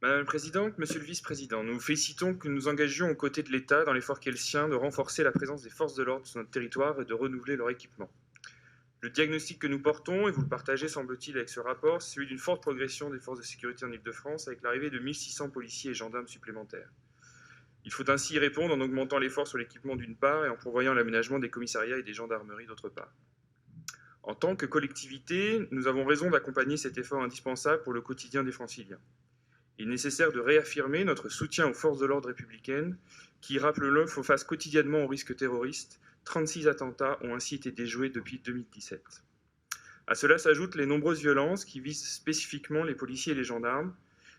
Madame la Présidente, Monsieur le Vice-président, nous félicitons que nous nous engagions aux côtés de l'État dans l'effort qui est le sien de renforcer la présence des forces de l'ordre sur notre territoire et de renouveler leur équipement. Le diagnostic que nous portons, et vous le partagez semble-t-il avec ce rapport, c'est celui d'une forte progression des forces de sécurité en Ile-de-France avec l'arrivée de 1600 policiers et gendarmes supplémentaires. Il faut ainsi y répondre en augmentant l'effort sur l'équipement d'une part et en prévoyant l'aménagement des commissariats et des gendarmeries d'autre part. En tant que collectivité, nous avons raison d'accompagner cet effort indispensable pour le quotidien des Franciliens. Il est nécessaire de réaffirmer notre soutien aux forces de l'ordre républicaines qui, rappelons-le, font face quotidiennement aux risques terroristes. 36 attentats ont ainsi été déjoués depuis 2017. À cela s'ajoutent les nombreuses violences qui visent spécifiquement les policiers et les gendarmes.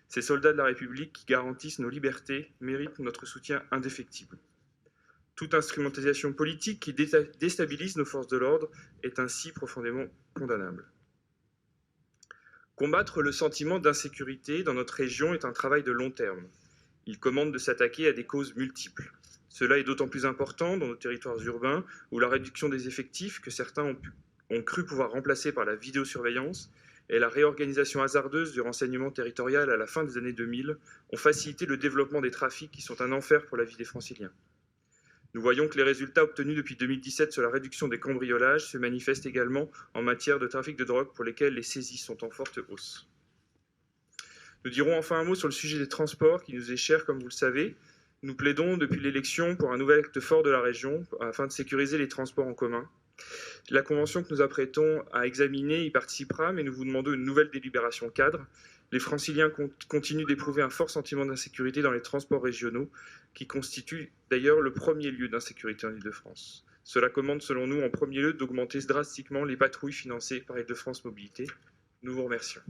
Ces soldats de la République qui garantissent nos libertés méritent notre soutien indéfectible. Toute instrumentalisation politique qui déstabilise nos forces de l'ordre est ainsi profondément condamnable. Combattre le sentiment d'insécurité dans notre région est un travail de long terme. Il commande de s'attaquer à des causes multiples. Cela est d'autant plus important dans nos territoires urbains où la réduction des effectifs que certains ont cru pouvoir remplacer par la vidéosurveillance et la réorganisation hasardeuse du renseignement territorial à la fin des années 2000 ont facilité le développement des trafics qui sont un enfer pour la vie des Franciliens. Nous voyons que les résultats obtenus depuis 2017 sur la réduction des cambriolages se manifestent également en matière de trafic de drogue pour lesquels les saisies sont en forte hausse. Nous dirons enfin un mot sur le sujet des transports qui nous est cher comme vous le savez. Nous plaidons depuis l'élection pour un nouvel acte fort de la région afin de sécuriser les transports en commun. La convention que nous apprêtons à examiner y participera, mais nous vous demandons une nouvelle délibération cadre. Les Franciliens continuent d'éprouver un fort sentiment d'insécurité dans les transports régionaux, qui constituent d'ailleurs le premier lieu d'insécurité en Ile-de-France. Cela commande, selon nous, en premier lieu d'augmenter drastiquement les patrouilles financées par Île-de-France Mobilité. Nous vous remercions.